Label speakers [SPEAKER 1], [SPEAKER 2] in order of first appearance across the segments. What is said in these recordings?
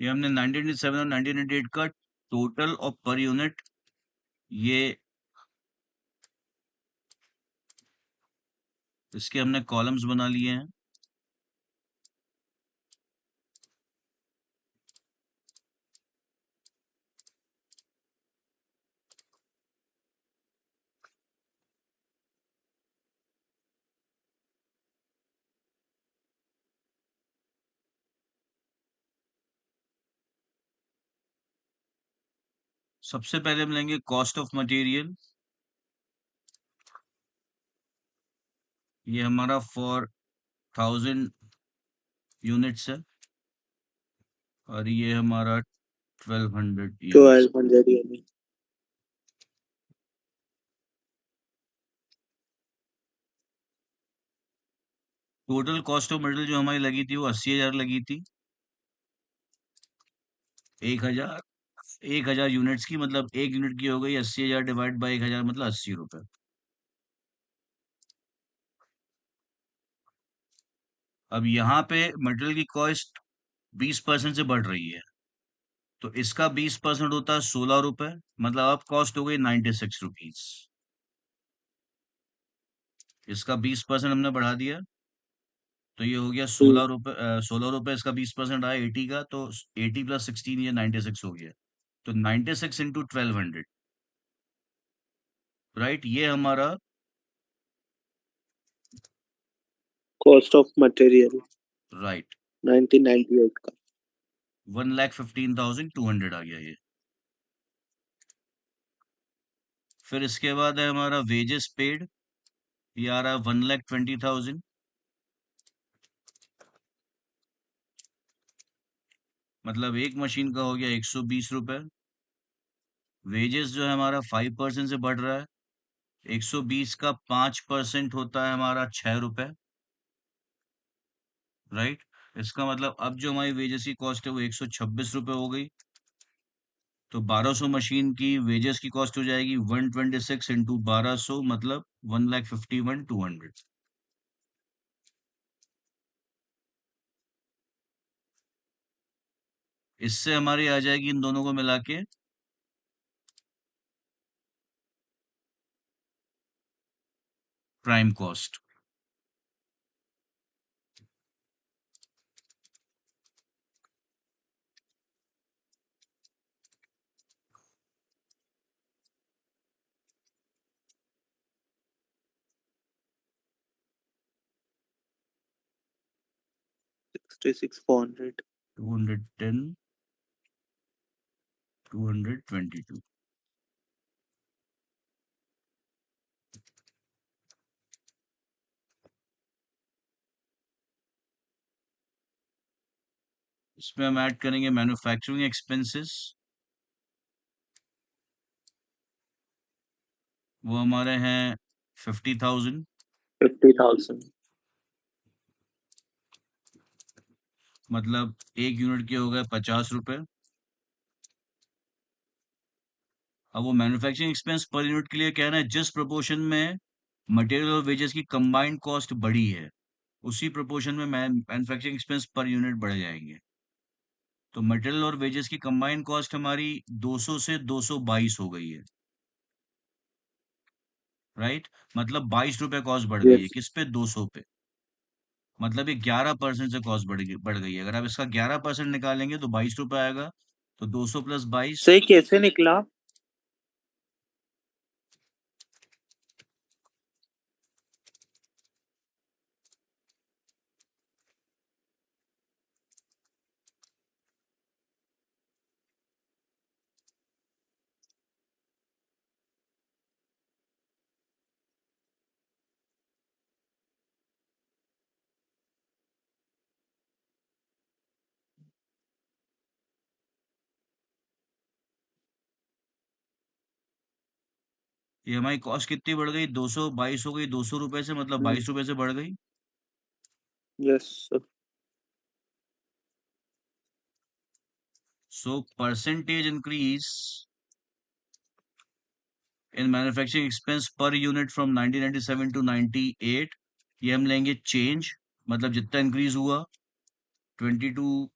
[SPEAKER 1] ये हमने 1997 और 1998 का टोटल और पर यूनिट, ये इसके हमने कॉलम्स बना लिए हैं। सबसे पहले हम लेंगे कॉस्ट ऑफ मटेरियल। ये हमारा फॉर 1000 यूनिट्स है और ये हमारा 1200 units.
[SPEAKER 2] 1200 unit.
[SPEAKER 1] Total cost of material जो हमारी लगी थी वो 80,000 लगी थी। 1000 यूनिट्स की, मतलब एक यूनिट की हो गई 80,000 डिवाइड बाई 1000 मतलब 80 रुपए। अब यहाँ पे मटेरियल की कॉस्ट 20% से बढ़ रही है, तो इसका 20% होता है 16 रुपए, मतलब अब कॉस्ट हो गई 96 रुपीज। इसका 20% हमने बढ़ा दिया, तो ये हो गया 16 रुपए। 16 रुपए, इसका 20% आया 80 का, तो 80 प्लस 16 ये 96 हो गया। तो 96 इंटू 1200, राइट, ये हमारा
[SPEAKER 2] कॉस्ट ऑफ मटेरियल
[SPEAKER 1] राइट
[SPEAKER 2] 1998 का।
[SPEAKER 1] 1,15,200 आ गया ये। फिर इसके बाद है हमारा वेजेस पेड, ये आ रहा है 1,20,000। मतलब एक मशीन का हो गया 120 रुपए। वेजेस जो है हमारा 5% से बढ़ रहा है। 120 का 5% होता है हमारा 6 रुपए, राइट। इसका मतलब अब जो हमारी वेजेस की कॉस्ट है वो 126 रुपए हो गई। तो 1200 मशीन की वेजेस की कॉस्ट हो जाएगी 126 इंटू 1200, मतलब 1,51,200। इससे हमारी आ जाएगी इन दोनों को मिला के प्राइम कॉस्ट।
[SPEAKER 2] $66,400।
[SPEAKER 1] 210, 222। इसमें हम ऐड करेंगे मैन्युफैक्चरिंग एक्सपेंसेस। वो हमारे हैं 50,000।
[SPEAKER 2] 50,000।
[SPEAKER 1] मतलब एक यूनिट के हो गए 50 रुपए। अब वो मैन्युफैक्चरिंग एक्सपेंस पर यूनिट के लिए कह रहे हैं जिस प्रोपोर्शन में मटेरियल और वेजेस की कंबाइंड कॉस्ट बढ़ी है, उसी प्रोपोर्शन में मैन्युफैक्चरिंग एक्सपेंस पर यूनिट बढ़ जाएंगे। तो मटेरियल और वेजेस की कंबाइंड कॉस्ट हमारी 200 से 222 हो गई है, राइट। मतलब 22 रुपए कॉस्ट बढ़ गई है,
[SPEAKER 2] यस।
[SPEAKER 1] किस पे? 200 पे। मतलब ये 11% से कॉस्ट बढ़ गई है। अगर आप इसका 11% निकालेंगे तो 22 रुपए आएगा। तो 200 प्लस 22।
[SPEAKER 2] सही कैसे निकला?
[SPEAKER 1] ये हमारी कॉस्ट कितनी बढ़ गई? 222 हो गई 200 रुपए से, मतलब 22 रुपए से बढ़ गई।
[SPEAKER 2] Yes sir.
[SPEAKER 1] So percentage increase in manufacturing expense per unit from 1997 to 98, ये हम लेंगे चेंज, मतलब जितना इंक्रीज हुआ 22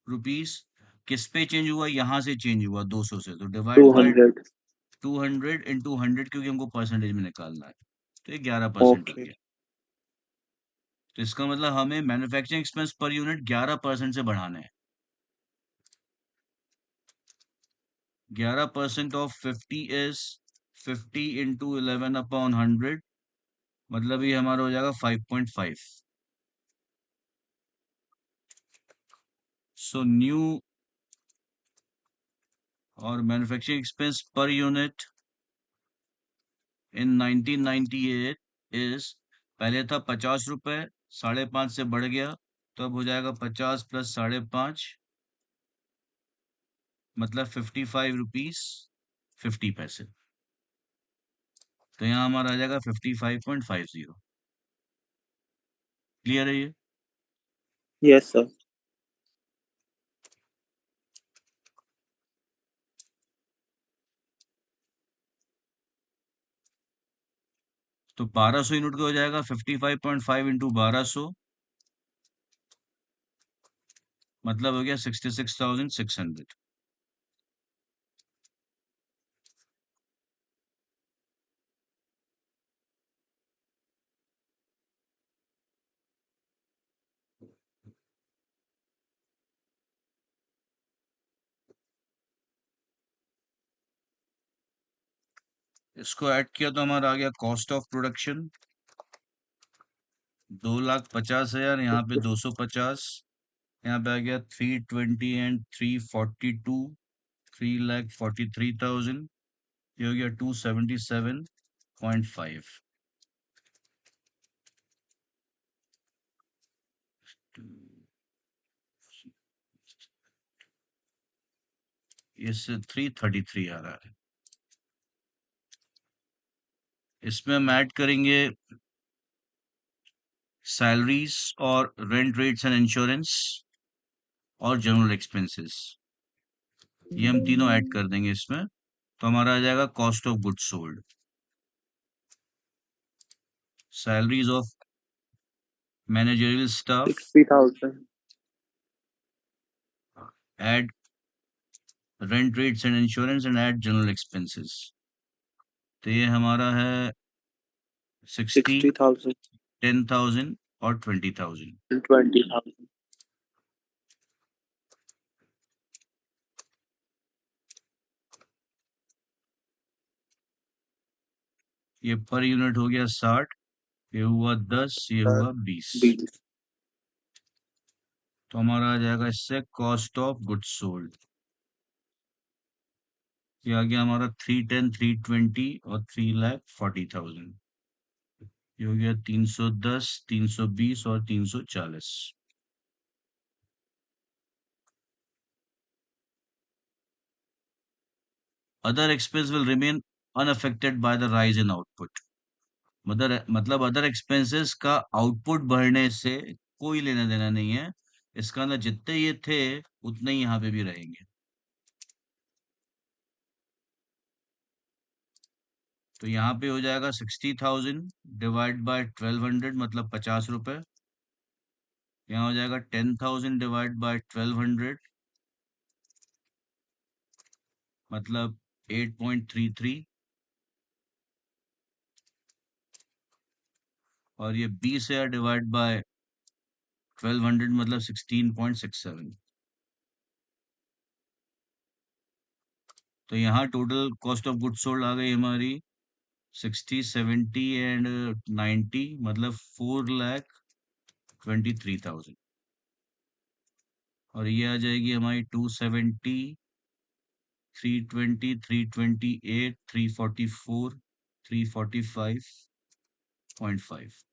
[SPEAKER 1] रुपीस। किस पे चेंज हुआ? यहाँ से चेंज हुआ 200 से, तो डिवाइड बाय
[SPEAKER 2] 200.
[SPEAKER 1] 200 इंटू 100, क्योंकि हमको परसेंटेज में निकालना है, तो ये 11% हो
[SPEAKER 2] Okay.
[SPEAKER 1] गया। तो इसका मतलब हमें मैन्युफैक्चरिंग एक्सपेंस पर यूनिट 11% से बढ़ाना है। 11% ऑफ 50 इज 50 इंटू 11 अपॉन 100, मतलब ये हमारा हो जाएगा 5.5। सो न्यू और manufacturing expense per unit in 1998 is, पहले था 50 रुपए, 5.5 से बढ़ गया, तो अब हो जाएगा 50 प्लस 5.5, मतलब 55 रुपीज 50 पैसे। तो यहाँ हमारा आ जाएगा 55.50। क्लियर है ये?
[SPEAKER 2] Yes, sir.
[SPEAKER 1] तो 1200 यूनिट का हो जाएगा 55.5 इंटू 1200, मतलब हो गया 66,600। इसको ऐड किया तो हमारा आ गया कॉस्ट ऑफ प्रोडक्शन 2,50,000, यहाँ पे 250, यहाँ पे आ गया 320 एंड 342, 3,43,000, ये हो गया 277.5। इससे 333 आ रहा है। इसमें हम ऐड करेंगे सैलरीज और रेंट रेट्स एंड इंश्योरेंस और जनरल एक्सपेंसेस, ये हम तीनों ऐड कर देंगे इसमें, तो हमारा आ जाएगा cost of goods sold. Salaries of managerial staff,
[SPEAKER 2] 60,000.
[SPEAKER 1] Add rent rates and insurance and add general expenses, तो ये हमारा है 60,
[SPEAKER 2] 60,000
[SPEAKER 1] 10,000 और 20,000।
[SPEAKER 2] and 20,000.
[SPEAKER 1] ये पर यूनिट हो गया 60, ये हुआ 10, ये हुआ 20।
[SPEAKER 2] Bills.
[SPEAKER 1] तो हमारा आ जाएगा इससे कॉस्ट ऑफ गुड्स सोल्ड, ये आ गया हमारा 310, 320 और 3,40,000, ये हो गया 310, 320 और 340। Other expense will remain unaffected by the rise in output। मतलब अदर एक्सपेंसेस का आउटपुट बढ़ने से कोई लेना देना नहीं है, इसका अंदर जितने ये थे उतने ही यहाँ पे भी रहेंगे। तो यहाँ पे हो जाएगा 60,000 डिवाइड बाय 1,200, मतलब 50 रुपए। यहाँ हो जाएगा 10,000 डिवाइड बाय 1,200, मतलब 8.33, और ये 20,000 डिवाइड बाय 1,200, मतलब 16.67। तो यहाँ total cost of goods sold आ गई हमारी 60, 70 एंड 90, मतलब 4,23,000। और ये आ जाएगी हमारी 270, 320, 328, 344, 345.5।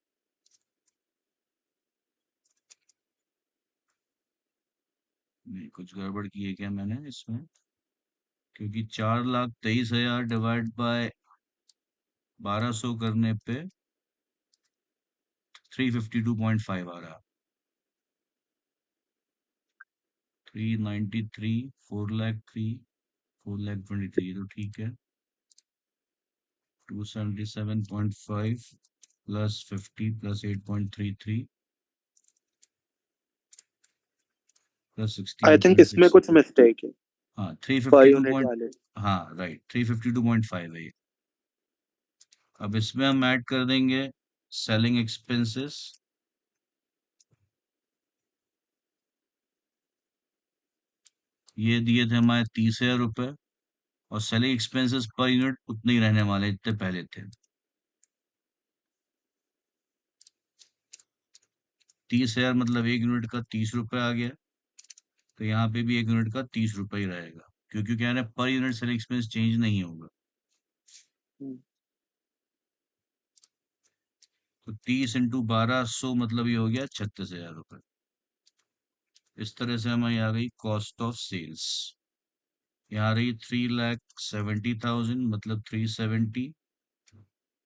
[SPEAKER 1] नहीं, कुछ गड़बड़ की है क्या मैंने इसमें? क्योंकि 4,23,000 डिवाइड बाय 1200 करने पे 352.5 आ रहा। 393, 4,03, 4,23, तो ठीक है। 277.5 plus 50 plus 8.33, plus
[SPEAKER 2] I think इसमें
[SPEAKER 1] 16.6।
[SPEAKER 2] कुछ मिस्टेक है।
[SPEAKER 1] हाँ थ्री
[SPEAKER 2] पर
[SPEAKER 1] फिफ्टी टू
[SPEAKER 2] यूनिट
[SPEAKER 1] पॉइंट
[SPEAKER 2] वाले।
[SPEAKER 1] हाँ राइट 352.5 है ये। अब इसमें हम ऐड कर देंगे सेलिंग एक्सपेंसेस। ये दिए थे हमारे 30,000 रुपए, और सेलिंग एक्सपेंसेस पर यूनिट उतने ही रहने वाले जितने पहले थे। 30,000 मतलब एक यूनिट का 30 रुपए आ गया, तो यहाँ पे भी एक यूनिट का 30 रुपए ही रहेगा, क्योंकि क्या है ना, per unit selling expense change नहीं होगा।
[SPEAKER 2] हम्म,
[SPEAKER 1] तो 30 × 1200 मतलब ये हो गया 36,000 रुपए। इस तरह से हमारी आ गई कॉस्ट ऑफ सेल्स। यहाँ आ रही 3,70,000 मतलब 370।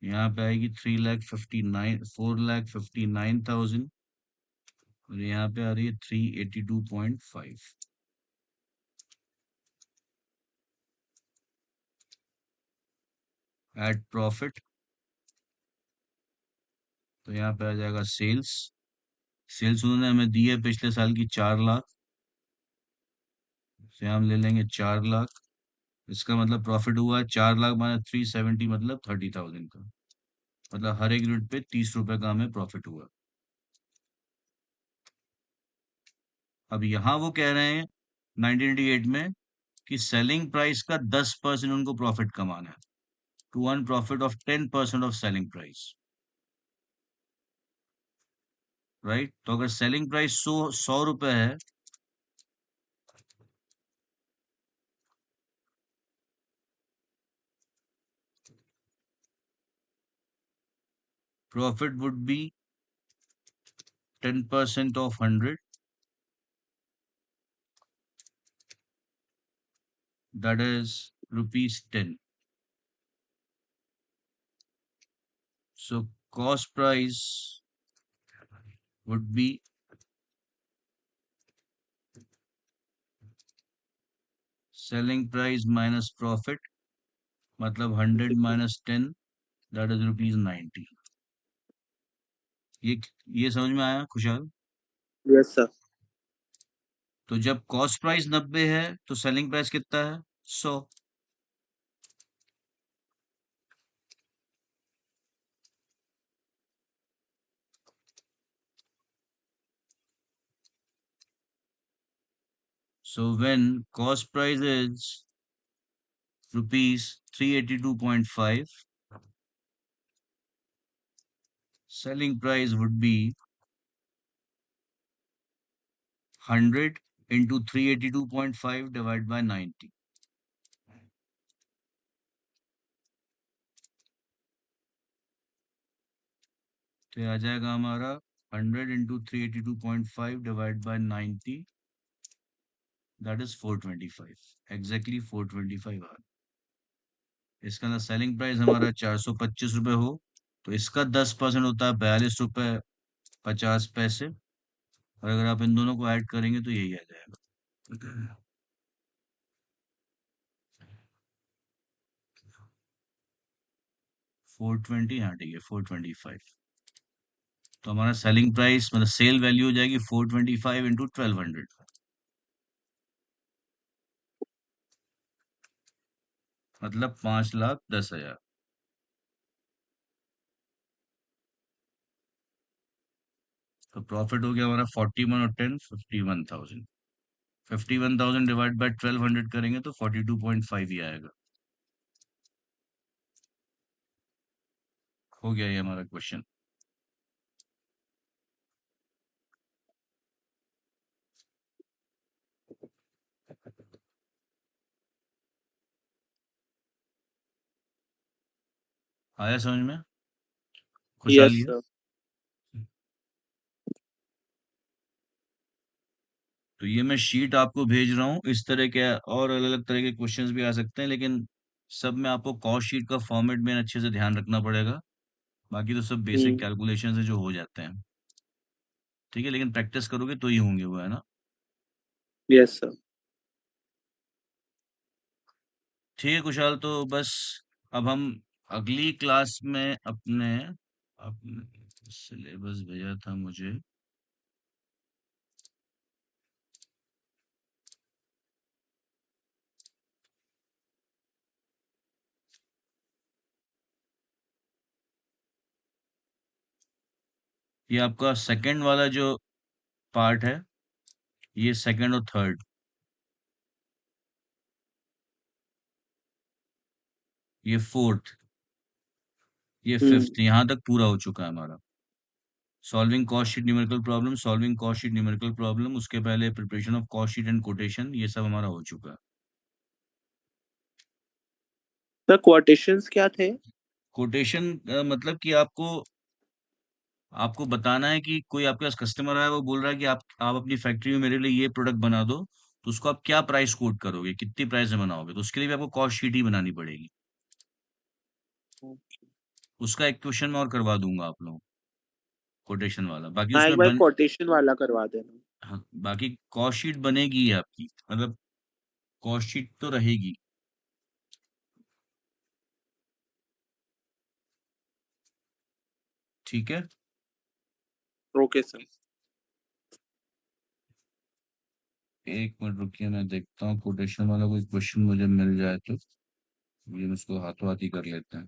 [SPEAKER 1] यहाँ पे आएगी 4,59,000, और यहाँ पे आ रही है 382.5। एड प्रॉफिट, तो यहाँ पे आ जाएगा सेल्स। सेल्स उन्होंने हमें दी है पिछले साल की 4 लाख, से हम ले लेंगे 4 लाख। इसका मतलब प्रॉफिट हुआ है 4 लाख माइनस 370 मतलब 30,000 का। मतलब हर एक यूनिट पे 30 रुपए का हमें प्रॉफिट हुआ। अब यहाँ वो कह रहे हैं 1988 में कि सेलिंग प्राइस का 10% उनको प्रॉफिट कमाना है, to earn profit of 10% of selling price. Right, तो अगर सेलिंग प्राइस 100 रुपए है, profit would be 10% of 100, that is rupees 10. So cost price would be selling price minus profit, मतलब 100 minus 10, that is rupees 90। ये ये समझ में आया खुशहाल?
[SPEAKER 2] Yes sir.
[SPEAKER 1] तो जब कॉस्ट प्राइस 90 है तो सेलिंग प्राइस कितना है? 100। So when cost price is rupees 382.5, selling price would be 100 into 382.5 divided by 90। तो ये आ जाएगा हमारा 100 into 382.5 divided by 90, that is 425। Exactly 425 आ। इसका ना सेलिंग प्राइस हमारा 425 रुपये हो, तो इसका 10% होता है 42 रुपये 50 पैसे, और अगर आप इन दोनों को ऐड करेंगे तो यही आ जाएगा 420। हाँ ठीक है 425। तो हमारा सेलिंग प्राइस मतलब सेल वैल्यू हो जाएगी 425 इंटू 1200, मतलब 5,10,000। तो प्रॉफिट हो गया हमारा 41 और 10 51,000। 51,000 डिवाइड बाय 1200 करेंगे तो 42.5 ही आएगा। हो गया ये हमारा क्वेश्चन। आया समझ में?
[SPEAKER 2] यस
[SPEAKER 1] खुशहाली है?
[SPEAKER 2] सर।
[SPEAKER 1] तो ये मैं शीट आपको भेज रहा हूँ। इस तरह के और अलग अलग तरह के क्वेश्चंस भी आ सकते हैं, लेकिन सब में आपको कॉस्ट शीट का फॉर्मेट में अच्छे से ध्यान रखना पड़ेगा। बाकी तो सब बेसिक
[SPEAKER 2] हम्म।
[SPEAKER 1] कैलकुलेशन है जो हो जाते हैं। ठीक है, लेकिन प्रैक्टिस करोगे तो ही होंगे वो, है ना?
[SPEAKER 2] Yes sir.
[SPEAKER 1] ठीक है कुशाल, तो बस अब हम अगली क्लास में अपने अपने सिलेबस भेजा था मुझे। ये आपका सेकंड वाला जो पार्ट है, ये सेकंड और थर्ड, ये फोर्थ, ये
[SPEAKER 2] हम्म।
[SPEAKER 1] फिफ्थ, यहाँ तक पूरा हो चुका है हमारा। Solving cost sheet numerical problem, solving cost sheet numerical problem, उसके पहले preparation of cost sheet and quotation, ये सब हमारा हो चुका है।
[SPEAKER 2] सर क्वोटेशंस क्या थे?
[SPEAKER 1] कोटेशन मतलब कि आपको आपको बताना है कि कोई आपके पास कस्टमर है, वो बोल रहा है कि आप अपनी फैक्ट्री में मेरे लिए ये प्रोडक्ट बना दो, तो उसको आप क्या प्राइस कोट करोगे, कितनी प्राइस में बनाओगे, तो उसके लिए भी आपको कॉस्ट शीट ही बनानी पड़ेगी। उसका एक क्वेश्चन मैं और करवा दूंगा आप लोगों को, कोटेशन वाला। बाकी
[SPEAKER 2] हाँ, एक
[SPEAKER 1] उसमें
[SPEAKER 2] बार
[SPEAKER 1] बन
[SPEAKER 2] कोटेशन वाला करवा देना।
[SPEAKER 1] हाँ, बाकी कॉस्ट शीट बनेगी ही आपकी, मतलब कॉस्ट शीट तो रहेगी। ठीक है।
[SPEAKER 2] Okay sir.
[SPEAKER 1] एक मिनट रुकिए, मैं देखता हूँ कोटेशन वाला कोई क्वेश्चन मुझे मिल जाए तो ये उसको हाथों हाथ ही कर लेते हैं।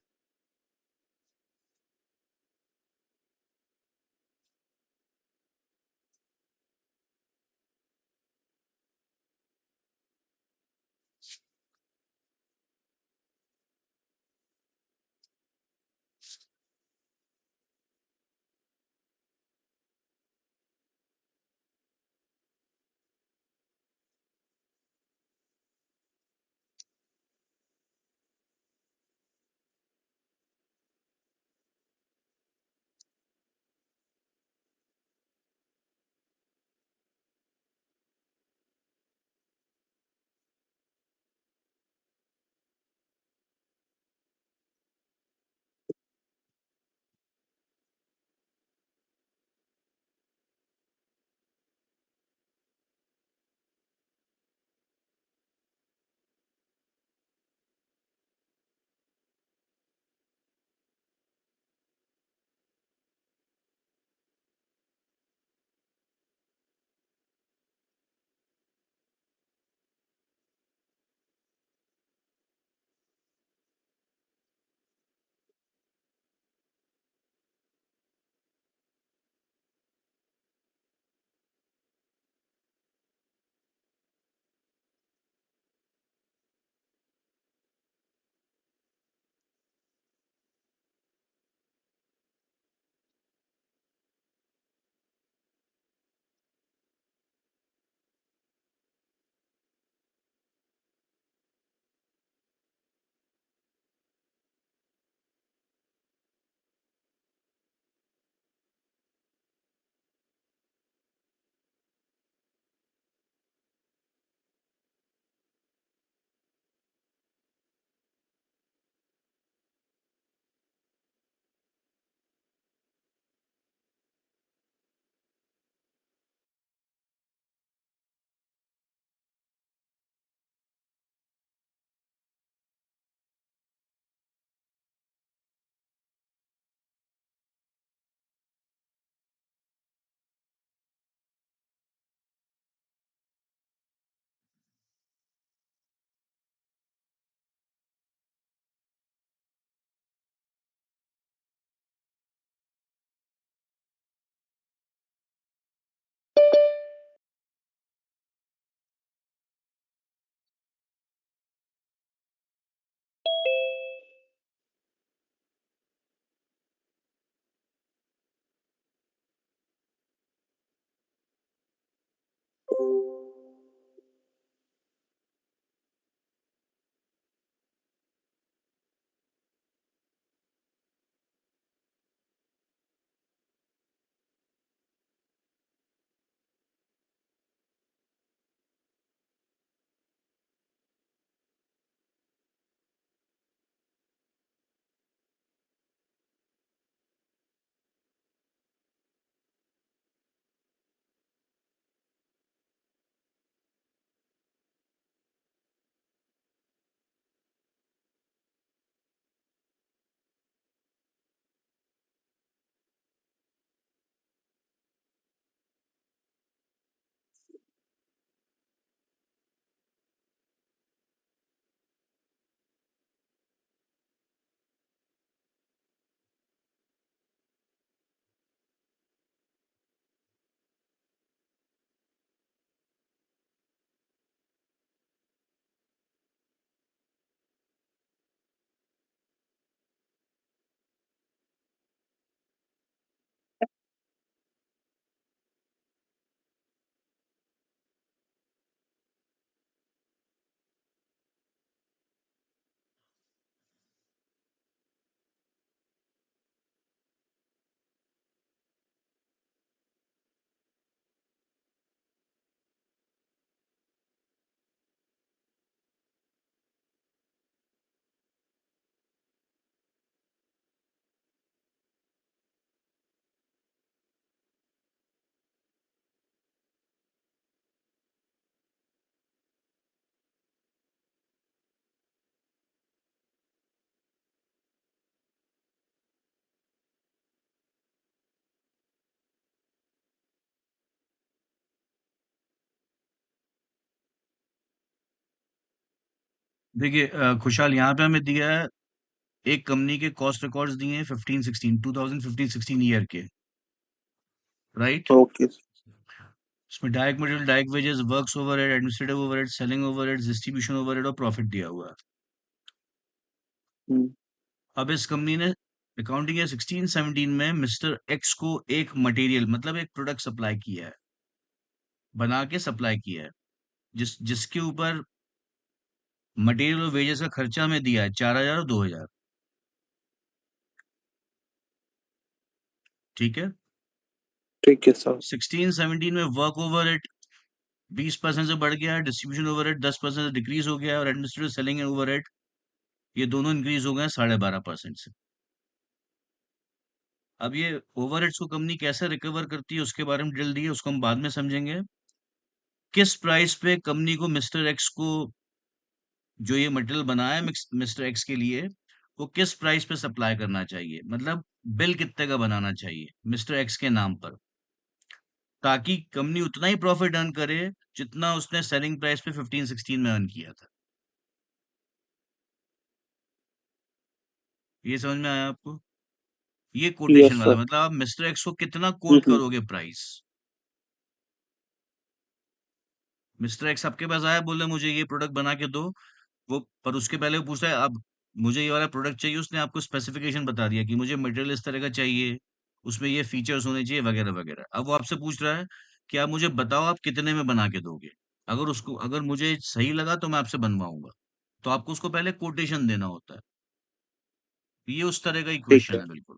[SPEAKER 1] देखिए खुशहाल यहाँ पे हमें दिया है एक कंपनी के कॉस्ट रिकॉर्ड्स दिए हैं 2015-16 ईयर के, राइट?
[SPEAKER 2] Okay sir.
[SPEAKER 1] इसमें direct material, direct wages, works overhead, administrative overhead, selling overhead, distribution overhead और प्रॉफिट दिया हुआ है।
[SPEAKER 2] हम्म।
[SPEAKER 1] अब इस कंपनी ने अकाउंटिंग ईयर 16-17 में मिस्टर एक्स को एक मटेरियल मतलब एक प्रोडक्ट सप्लाई किया है, बना के सप्लाई किया है, जिसके ऊपर मटेरियल और वेजेस का खर्चा हमें दिया है 4,000 और 2,000। ठीक है।
[SPEAKER 2] ठीक है सर।
[SPEAKER 1] 16-17 में वर्क ओवरहेड 20% से बढ़ गया है, डिस्ट्रीब्यूशन ओवरहेड 10% से डिक्रीज हो गया है और एडमिनिस्ट्रेटिव सेलिंग एंड ओवरहेड ये दोनों इंक्रीज हो गए हैं 12.5% से। अब ये ओवरहेड्स को कंपनी कैसे रिकवर करती है उसके बारे में डिटेल दी है, उसको हम बाद में समझेंगे। किस प्राइस पे कंपनी को मिस्टर एक्स को जो ये मटेरियल बनाया है मिस्टर एक्स के लिए, वो किस प्राइस पे सप्लाई करना चाहिए, मतलब बिल कितने का बनाना चाहिए मिस्टर एक्स के नाम पर, ताकि कंपनी उतना ही प्रॉफिट अर्न करे जितना उसने सेलिंग प्राइस पे 15-16 में अर्न किया था। ये समझ में आया आपको? ये कोटेशन
[SPEAKER 2] यस
[SPEAKER 1] वाला
[SPEAKER 2] सर।
[SPEAKER 1] मतलब आप मिस्टर एक्स को कितना कोट
[SPEAKER 2] हम्म।
[SPEAKER 1] करोगे प्राइस। मिस्टर एक्स आपके पास आया, बोले मुझे ये प्रोडक्ट बना के दो, वो पर उसके पहले वो पूछता है अब मुझे ये वाला प्रोडक्ट चाहिए, उसने आपको स्पेसिफिकेशन बता दिया कि मुझे मटेरियल इस तरह का चाहिए, उसमें ये फीचर्स होने चाहिए वगैरह वगैरह। अब वो आपसे पूछ रहा है कि आप मुझे बताओ आप कितने में बना के दोगे। अगर मुझे सही लगा तो मैं आपसे बनवाऊंगा, तो आपको उसको पहले कोटेशन देना होता है। ये उस तरह का ही
[SPEAKER 2] ठीक
[SPEAKER 1] क्वेश्चन
[SPEAKER 2] है।
[SPEAKER 1] है बिल्कुल।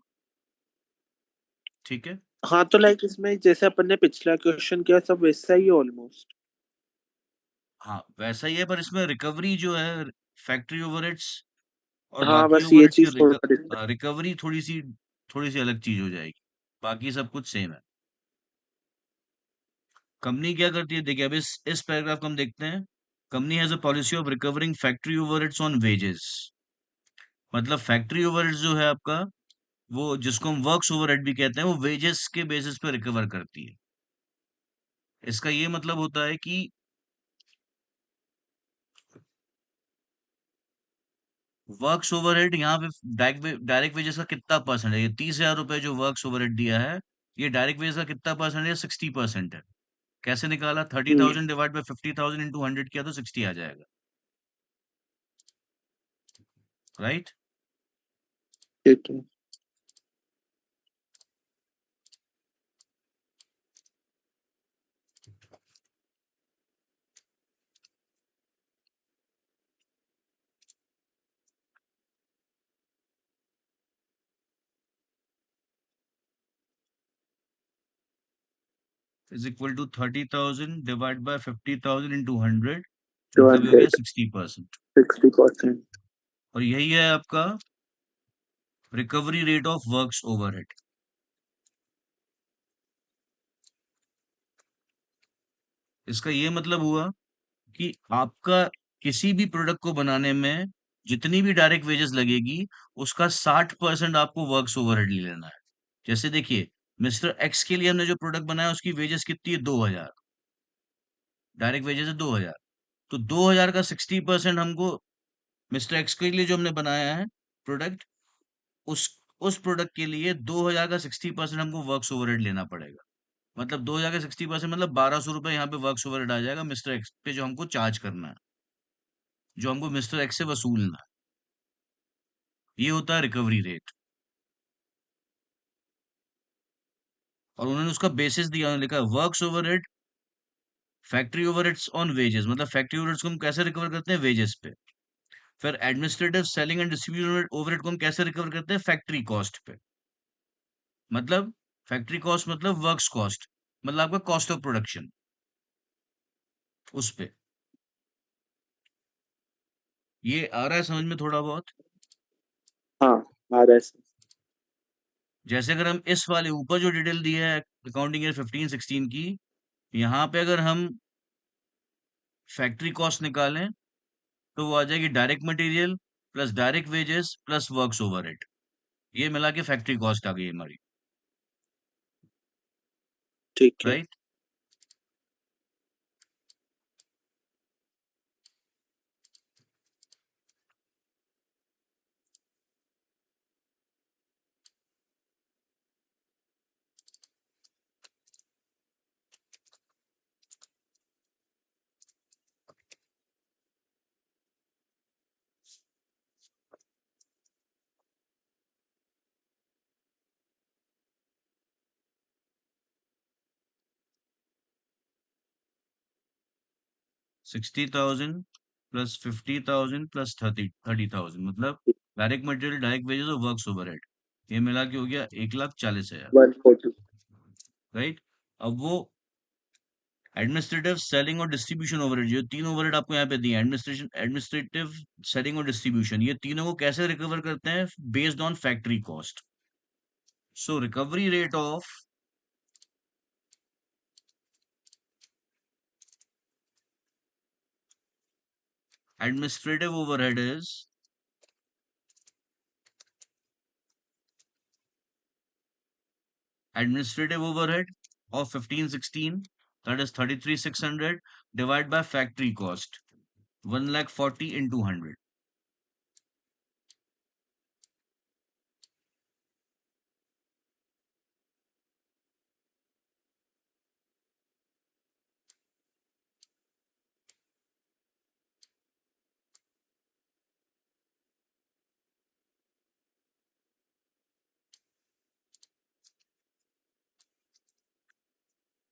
[SPEAKER 1] ठीक है।
[SPEAKER 2] हाँ, तो लाइक इसमें जैसे अपन ने पिछला क्वेश्चन किया सब वैसा ही ऑलमोस्ट।
[SPEAKER 1] हाँ वैसा ही है, पर इसमें रिकवरी जो है फैक्ट्री ओवरहेड्स और
[SPEAKER 2] हाँ,
[SPEAKER 1] बाकी
[SPEAKER 2] बस ये
[SPEAKER 1] ओवरहेड्स की
[SPEAKER 2] चीज थोड़ा डिफरेंट।
[SPEAKER 1] रिकवरी थोड़ी सी अलग चीज हो जाएगी। बाकी सब कुछ सेम है। कंपनी क्या करती है देखिए, अब इस पैराग्राफ को हम देखते हैं। Company has a policy of recovering factory overheads on wages. मतलब फैक्ट्री ओवरहेड्स जो है आपका, वो जिसको हम वर्क्स ओवरहेड भी कहते हैं, वो वेजेस के बेसिस पे रिकवर करती है। इसका ये मतलब होता है कि वर्क्स ओवरहेड यहाँ पे डायरेक्ट वेजेस का कितना परसेंट है, ये 30,000 रुपए जो वर्क्स ओवरहेड दिया है, ये डायरेक्ट वेजेस का कितना परसेंट है, 60% है। कैसे निकाला? 30,000 डिवाइड बाई 50,000 इंटू 100 किया तो 60 आ जाएगा, राइट?
[SPEAKER 2] ठीक है।
[SPEAKER 1] Is equal to 30,000 divide by 50,000 into 100,
[SPEAKER 2] to
[SPEAKER 1] मतलब ये हो गया
[SPEAKER 2] हंड्रेड
[SPEAKER 1] 60%।
[SPEAKER 2] 60%।
[SPEAKER 1] और यही है आपका recovery rate of works overhead. इसका ये मतलब हुआ कि आपका किसी भी प्रोडक्ट को बनाने में जितनी भी डायरेक्ट वेजेस लगेगी, उसका 60% आपको वर्क्स ओवरहेड ले लेना है। जैसे देखिए, मिस्टर एक्स के लिए हमने जो प्रोडक्ट बनाया उसकी वेजेस कितनी है? 2,000। डायरेक्ट वेजेस है 2,000। तो 2,000 का 60% हमको मिस्टर एक्स के लिए जो हमने बनाया है प्रोडक्ट, उस उस प्रोडक्ट के लिए 2,000 का 60% हमको वर्क्स ओवरहेड लेना पड़ेगा। मतलब 2,000 का 60% मतलब 1,200 रुपए यहाँ पे वर्क्स ओवरहेड आ जाएगा मिस्टर एक्स पे, जो हमको चार्ज करना है, जो हमको मिस्टर एक्स से वसूलना है। ये होता है रिकवरी रेट। और उन्होंने उसका बेसिस दिया, उन्होंने लिखा works overhead factory overheads on wages, मतलब फैक्ट्री ओवरहेड्स को हम कैसे रिकवर करते हैं? वेजेस पे। फिर administrative selling and distribution overhead को हम कैसे रिकवर करते हैं? फैक्ट्री कॉस्ट पे। मतलब फैक्ट्री कॉस्ट मतलब वर्क्स कॉस्ट, मतलब आपका कॉस्ट ऑफ प्रोडक्शन, उस पे। ये आ रहा है समझ में थोड़ा बहुत?
[SPEAKER 2] हाँ, आ रहा है सर।
[SPEAKER 1] जैसे अगर हम इस वाले ऊपर जो डिटेल दी है अकाउंटिंग ईयर 15-16 की, यहाँ पे अगर हम फैक्ट्री कॉस्ट निकालें तो वो आ जाएगी direct material plus direct wages plus works overhead, ये मिला के फैक्ट्री कॉस्ट आ गई हमारी,
[SPEAKER 2] ठीक है।
[SPEAKER 1] राइट? 60,000 प्लस 50,000 प्लस 30,000 मतलब डायरेक्ट मटेरियल, डायरेक्ट वेजेस और वर्क्स ओवरहेड, ये मिला के हो गया 1,40,000,
[SPEAKER 2] 140।
[SPEAKER 1] राइट। अब वो एडमिनिस्ट्रेटिव, सेलिंग और डिस्ट्रीब्यूशन ओवरहेड, जो तीन ओवरहेड आपको यहाँ पे दिए, एडमिनिस्ट्रेशन, एडमिनिस्ट्रेटिव, सेलिंग और डिस्ट्रीब्यूशन, ये तीनों को कैसे रिकवर करते हैं? Based on factory cost. So recovery rate of administrative overhead is administrative overhead of 1516, that is 33,600, divided by factory cost 1,40,000 into 100.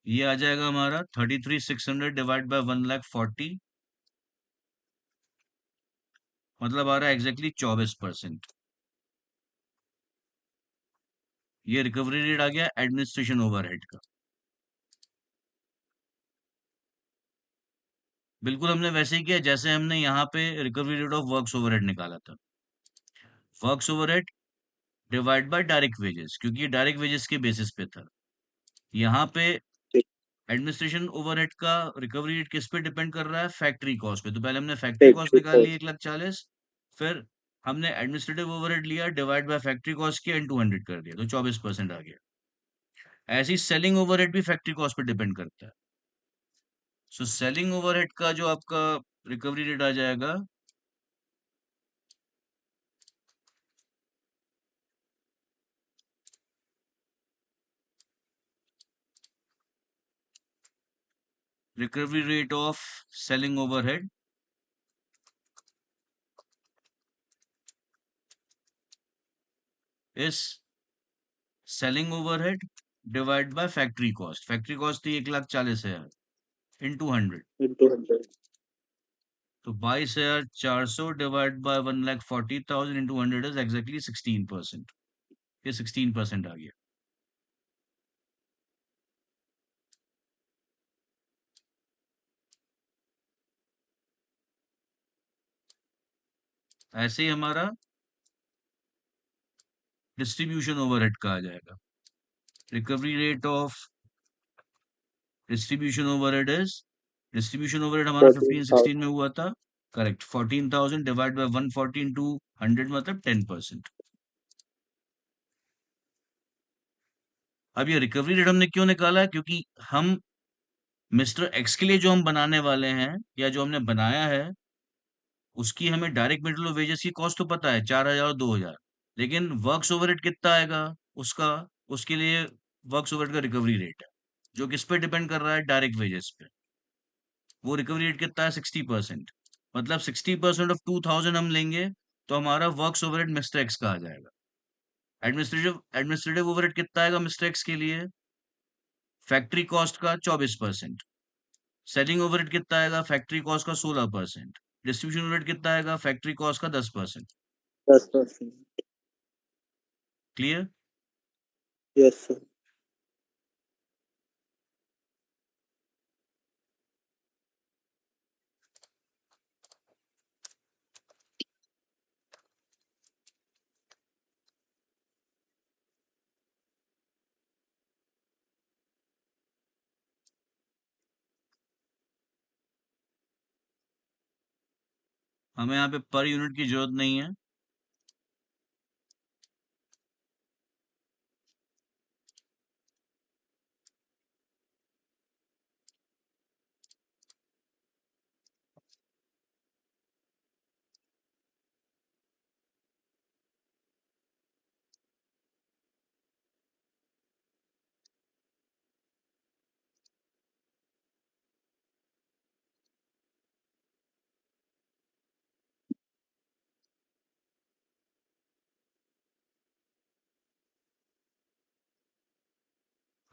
[SPEAKER 1] ये आ जाएगा हमारा 33,600 डिवाइड बाय 1,40,000, मतलब आ रहा है एग्जैक्टली 24%। ये रिकवरी रेट आ गया एडमिनिस्ट्रेशन ओवरहेड का। बिल्कुल हमने वैसे ही किया जैसे हमने यहाँ पे recovery rate of works overhead निकाला था। Works overhead divide by direct wages, क्योंकि ये डायरेक्ट वेजेस के बेसिस पे था। यहाँ पे
[SPEAKER 2] ठीक।
[SPEAKER 1] एडमिनिस्ट्रेशन ओवरहेड का रिकवरी रेट किस पे डिपेंड कर रहा है? फैक्ट्री कॉस्ट पे। तो पहले हमने फैक्ट्री कॉस्ट
[SPEAKER 2] फैक्ट्री
[SPEAKER 1] निकाल ली
[SPEAKER 2] कॉस्ट।
[SPEAKER 1] 1,40,000, फिर हमने एडमिनिस्ट्रेटिव ओवरहेड लिया, डिवाइड बाय फैक्ट्री कॉस्ट किया, इनटू 100 कर दिया, तो 24% आ गया। ऐसे ही सेलिंग ओवरहेड भी फैक्ट्री कॉस्ट पे डिपेंड करता है। सो सेलिंग ओवरहेड का जो आपका रिकवरी रेट आ जाएगा, recovery rate of selling overhead is selling overhead divide by factory cost. Factory cost थी 1,40,000 इंटू 100,
[SPEAKER 2] इंटू 100।
[SPEAKER 1] तो 22,400 divide by 1,40,000 into 100 is exactly 16%। ये 16% आ गया। ऐसे ही हमारा डिस्ट्रीब्यूशन ओवरहेड का आ जाएगा। Recovery rate of distribution overhead is, distribution overhead हमारा 1516 में
[SPEAKER 2] 14,000।
[SPEAKER 1] हुआ था, करेक्ट। 14,000 डिवाइड बाय 140 इंटू 100 मतलब 10%। अब ये रिकवरी रेट हमने क्यों निकाला है? क्योंकि हम मिस्टर एक्स के लिए जो हम बनाने वाले हैं या जो हमने बनाया है, उसकी हमें डायरेक्ट मटेरियल और वेजेस की कॉस्ट तो पता है 4,000 और 2,000, लेकिन वर्क्स ओवरहेड कितना आएगा उसका, उसके लिए वर्क्स ओवरहेड का रिकवरी रेट है जो किस पे डिपेंड कर रहा है? डायरेक्ट वेजेस पे। वो रिकवरी रेट कितना है? 60%। मतलब 60% ऑफ 2,000 हम लेंगे तो हमारा वर्क्स ओवरहेड मिस्टर एक्स का आ जाएगा। एडमिनिस्ट्रेटिव ओवरहेड कितना आएगा मिस्टर एक्स के लिए? फैक्ट्री कॉस्ट का 24%। सेलिंग ओवरहेड कितना आएगा? फैक्ट्री कॉस्ट का 16%। डिस्ट्रीब्यूशन ओवरहेड कितना आएगा? फैक्ट्री कॉस्ट का 10%।
[SPEAKER 2] 10%।
[SPEAKER 1] क्लियर?
[SPEAKER 2] Yes sir.
[SPEAKER 1] हमें यहाँ पे पर यूनिट की जरूरत नहीं है।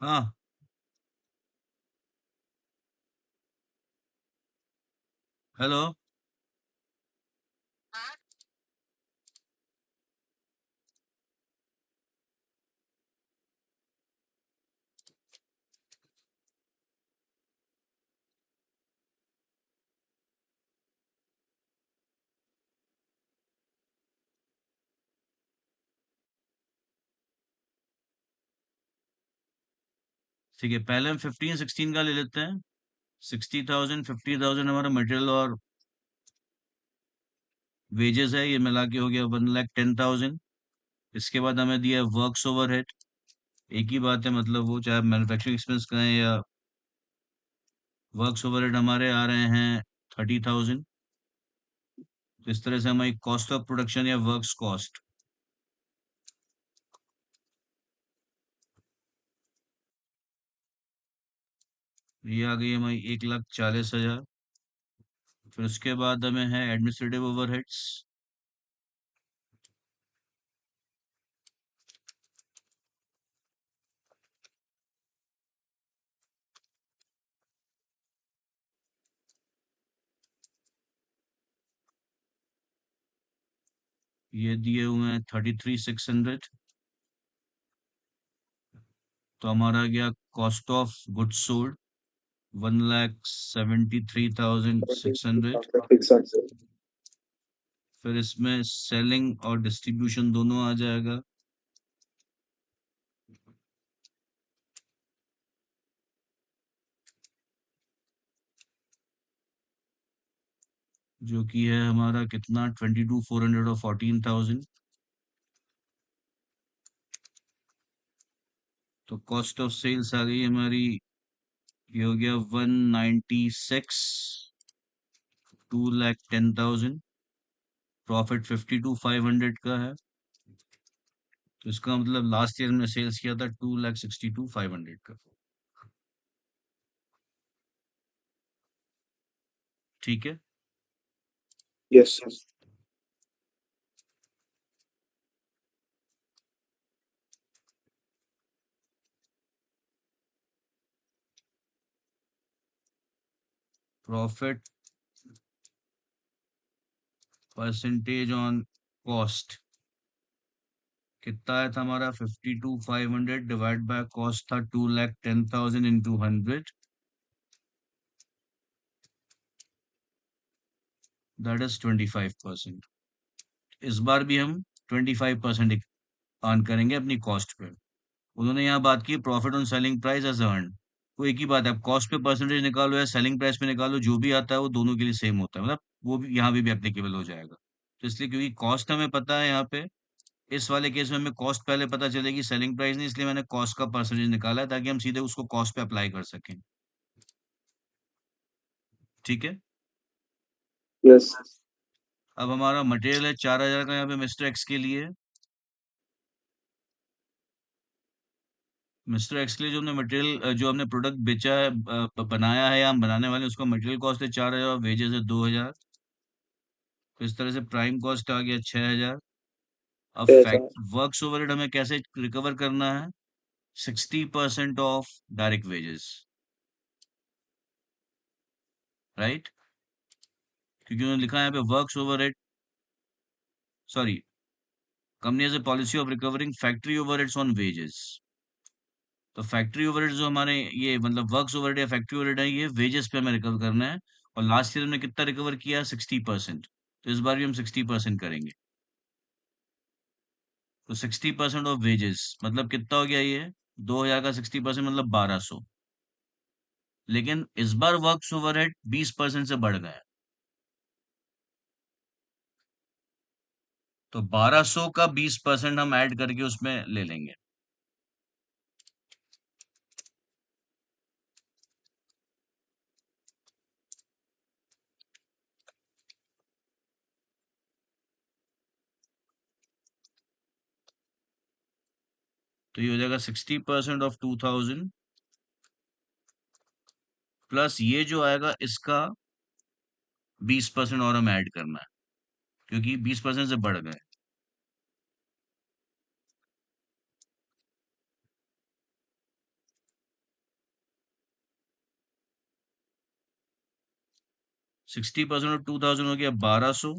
[SPEAKER 1] हाँ, हेलो। ठीक है, पहले हम 15-16 का ले लेते हैं। 60,000, 50,000 हमारा मटेरियल और वेजेस है, ये मिला के हो गया 1,10,000। इसके बाद हमें दिया है वर्क्स ओवरहेड। एक ही बात है, मतलब वो चाहे मैन्युफैक्चरिंग एक्सपेंस कहें या वर्क्स ओवरहेड, हमारे आ रहे हैं 30,000। तो इस तरह से हमारी कॉस्ट ऑफ प्रोडक्शन या वर्क्स कॉस्ट ये आ गई हमारी 1,40,000। फिर उसके बाद हमें है एडमिनिस्ट्रेटिव ओवरहेड्स। ये दिए हुए हैं 33,600। तो हमारा गया कॉस्ट ऑफ गुड्स सोल्ड 1,73,600। फिर इसमें सेलिंग और डिस्ट्रीब्यूशन दोनों आ जाएगा। जो कि है हमारा कितना 22,400 और 14,000। तो कॉस्ट ऑफ सेल्स आ गई हमारी, ये हो गया 196, 2,10,000। प्रॉफिट 52,500 का है। तो इसका मतलब लास्ट ईयर में सेल्स किया था 2,62,500 का। ठीक है।
[SPEAKER 2] Yes.
[SPEAKER 1] Profit percentage on cost कितना आया था हमारा, 52,500 डिवाइड बाय कॉस्ट था 2,10,000 इंटू 100, दैट इज 25%। इस बार भी हम 25% अर्न करेंगे अपनी कॉस्ट पे। उन्होंने यहाँ बात की profit on selling price as earn. वो एक ही बात है, आप कॉस्ट पे परसेंटेज निकालो या सेलिंग प्राइस पे निकालो, जो भी आता है वो दोनों के लिए सेम होता है, मतलब वो भी यहाँ भी एप्लीकेबल हो जाएगा। तो इसलिए क्योंकि कॉस्ट हमें पता है यहाँ पे, इस वाले केस में हमें कॉस्ट पहले पता चलेगी, सेलिंग प्राइस नहीं, इसलिए मैंने कॉस्ट का परसेंटेज निकाला है ताकि हम सीधे उसको कॉस्ट पे अप्लाई कर सकें। ठीक है।
[SPEAKER 2] यस।
[SPEAKER 1] अब हमारा मटेरियल है 4,000 का यहाँ पे मिस्टर एक्स के लिए। मिस्टर एक्स के लिए जो हमने मटेरियल, जो हमने प्रोडक्ट बेचा है, बनाया है या हम बनाने वाले हैं, उसका मटेरियल कॉस्ट है 4,000 और वेजेस है 2,000। तो इस तरह से प्राइम कॉस्ट आ गया 6,000। अब
[SPEAKER 2] ऐसा।
[SPEAKER 1] फैक्ट वर्क्स ओवरहेड हमें कैसे रिकवर करना है, 60% ऑफ डायरेक्ट वेजेस, राइट। क्योंकि उन्होंने लिखा है यहाँ पे works overhead, sorry, company has a policy of recovering factory overheads on wages. तो फैक्ट्री ओवरहेड जो हमारे ये मतलब वर्क्स ओवरहेड या फैक्ट्री ओवरहेड है, ये वेजेस पे हमें रिकवर करना है। और लास्ट ईयर हमने कितना रिकवर किया, 60%। तो इस बार भी हम 60% करेंगे। तो 60% ऑफ वेजेस मतलब कितना हो गया ये, 2,000 का 60% मतलब 1,200। लेकिन इस बार वर्क्स ओवरहेड 20% से बढ़ गए हैं। तो 1,200 का 20% हम ऐड करके उसमें ले लेंगे। तो ये हो जाएगा 60% ऑफ 2,000 प्लस ये जो आएगा इसका 20% और हम ऐड करना है, क्योंकि 20% से बढ़ गए। 60% ऑफ 2000 हो गया 1200,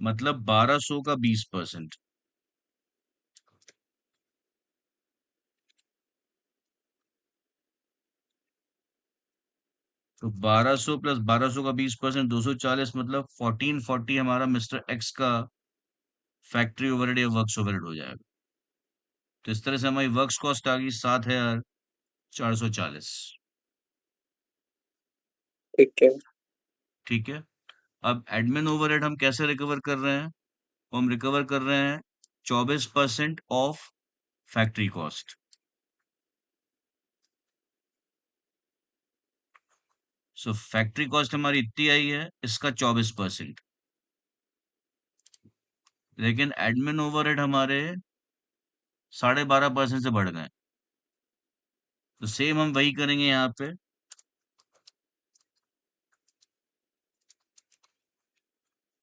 [SPEAKER 1] मतलब 1200 का 20%। तो 1200 प्लस 1200 का 20%, 240, मतलब 1440 हमारा मिस्टर एक्स का फैक्ट्री ओवरहेड या वर्क्स ओवरहेड हो जाएगा। तो इस तरह से हमारी वर्क्स कॉस्ट आ गई 7440।
[SPEAKER 2] ठीक है।
[SPEAKER 1] ठीक है। अब एडमिन ओवरहेड हम कैसे रिकवर कर रहे हैं? तो हम रिकवर कर रहे हैं 24% of factory cost. So factory cost हमारी इतनी आई है, इसका 24%। लेकिन एडमिन ओवरहेड हमारे 12.5% से बढ़ गए। तो सेम हम वही करेंगे यहाँ पे।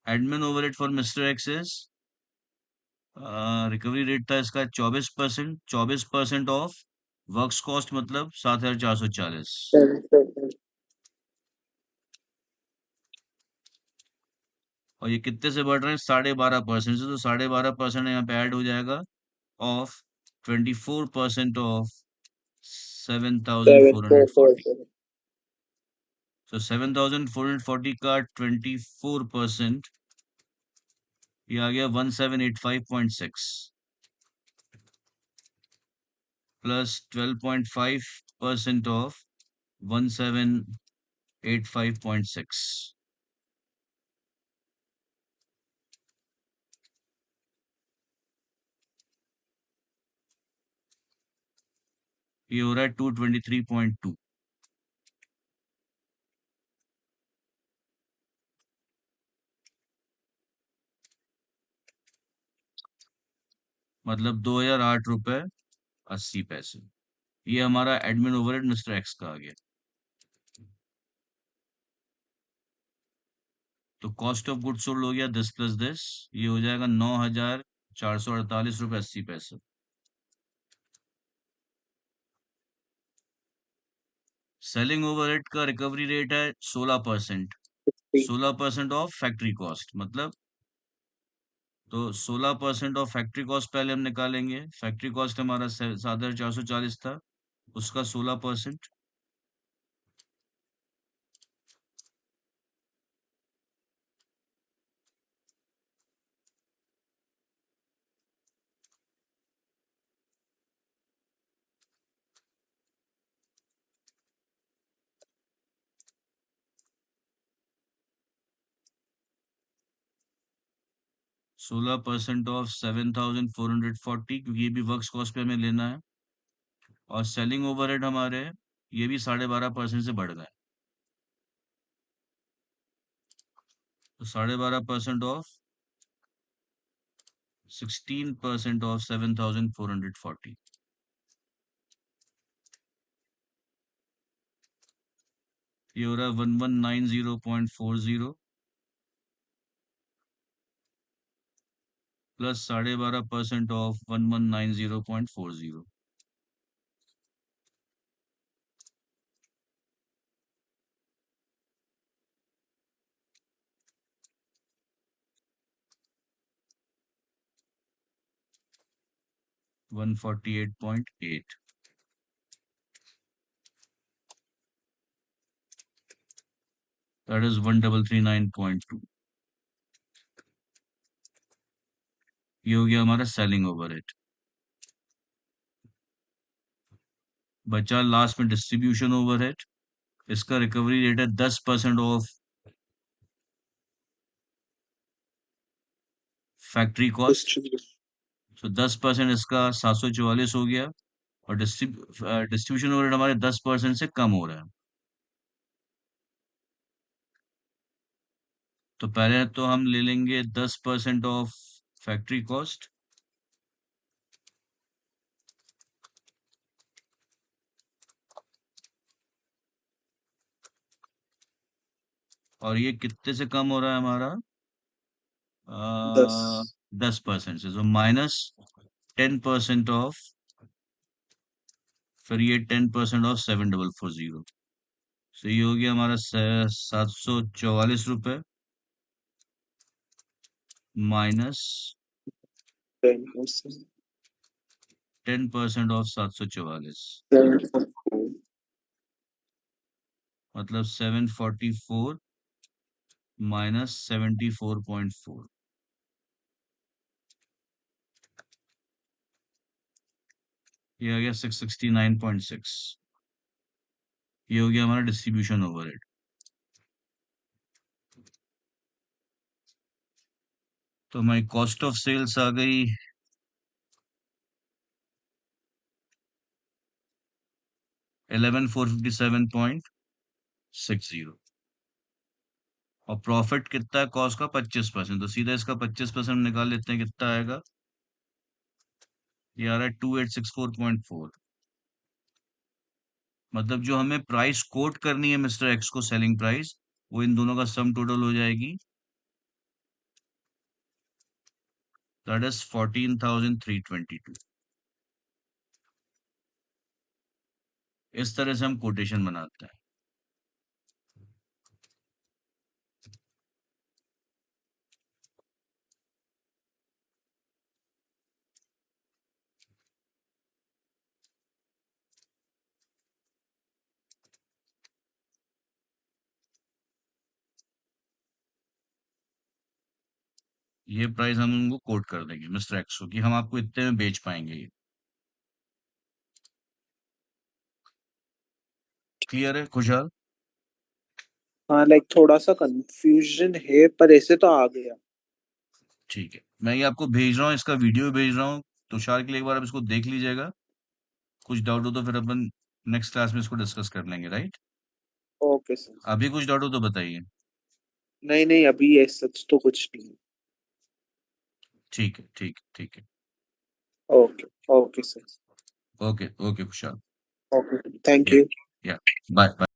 [SPEAKER 1] Admin overhead for mister x is, recovery rate था इसका 24%, 24% ऑफ वर्क्स कॉस्ट, मतलब 7440।
[SPEAKER 2] 7%।
[SPEAKER 1] और ये कितने से बढ़ रहे हैं? 12.5% से। तो 12.5% यहाँ पे ऐड हो जाएगा ऑफ 24% ऑफ 7440।
[SPEAKER 2] 7,447।
[SPEAKER 1] तो 7440 का 24%, ये आ गया 1785.6, प्लस 12.5% ऑफ 1785.6, ये हो रहा है 223.2। मतलब 2008 रुपए 80 पैसे। ये हमारा एडमिन ओवरहेड मिस्टर एक्स का आ गया। तो कॉस्ट ऑफ गुड सोल्ड हो गया दिस प्लस दिस, ये हो जाएगा 9448 रुपए 80 पैसे। सेलिंग ओवरहेड का रिकवरी रेट है 16%। 16% ऑफ फैक्ट्री कॉस्ट, मतलब तो 16% ऑफ फैक्ट्री कॉस्ट पहले हम निकालेंगे। फैक्ट्री कॉस्ट हमारा 7440 था, उसका 16%। 16% ऑफ 7440, क्योंकि ये भी वर्क्स कॉस्ट पे हमें लेना है। और सेलिंग ओवरहेड हमारे ये भी 12.5% से बढ़ गए। तो 12.5% ऑफ 16% ऑफ 7440, ये हो रहा है 1190.40, प्लस 12.5% ऑफ 1190.40, 148.8, दैट इज 1339.2। ये हो गया हमारा सेलिंग ओवरहेड। बचा लास्ट में डिस्ट्रीब्यूशन ओवरहेड। इसका रिकवरी रेट है 10% ऑफ फैक्ट्री कॉस्ट।
[SPEAKER 2] डिस्ट्रीब्यूशन।
[SPEAKER 1] तो 10% इसका 744 हो गया। और डिस्ट्रीब्यूशन ओवरहेड हमारे 10% से कम हो रहा है। तो पहले तो हम ले लेंगे 10% ऑफ फैक्ट्री कॉस्ट। और ये कितने से कम हो रहा है हमारा?
[SPEAKER 2] 10।
[SPEAKER 1] 10% से। तो -10% ऑफ, फिर ये 10% ऑफ 7440। तो ये हो गया हमारा 744 रुपये माइनस
[SPEAKER 2] 10%.
[SPEAKER 1] 10% ऑफ 744, मतलब 744 माइनस 74.4, ये आ गया 669.6। ये हो गया हमारा डिस्ट्रीब्यूशन ओवरहेड। तो हमारी कॉस्ट ऑफ सेल्स आ गई 11,457.60, और प्रॉफिट कितना है कॉस्ट का 25%, तो सीधा इसका 25% निकाल लेते हैं, कितना आएगा, ये आ रहा है 2864.4। मतलब जो हमें प्राइस कोट करनी है मिस्टर एक्स को, सेलिंग प्राइस, वो इन दोनों का सम टोटल हो जाएगी, दैट इज 14,322। इस तरह से हम कोटेशन बनाते हैं। ये प्राइस हम उनको कोट कर देंगे मिस्टर एक्स को कि हम आपको इतने में बेच पाएंगे। ये क्लियर है खुशहाल?
[SPEAKER 2] हाँ, लाइक थोड़ा सा कंफ्यूजन है पर ऐसे तो आ गया।
[SPEAKER 1] ठीक है, मैं ये आपको भेज रहा हूँ, इसका वीडियो भी भेज रहा हूँ, तुषार के लिए एक बार आप इसको देख लीजिएगा। कुछ डाउट हो तो फिर अपन नेक्स्ट क्लास में इसको डिस्कस कर लेंगे, राइट?
[SPEAKER 2] Okay sir.
[SPEAKER 1] अभी कुछ डाउट हो तो बताइए।
[SPEAKER 2] नहीं नहीं, अभी ये सच तो कुछ नहीं।
[SPEAKER 1] ठीक है, ठीक है, ठीक है।
[SPEAKER 2] Okay. Okay sir.
[SPEAKER 1] Okay, okay खुशहाल।
[SPEAKER 2] ओके, थैंक
[SPEAKER 1] या
[SPEAKER 2] यू।
[SPEAKER 1] या बाय बाय।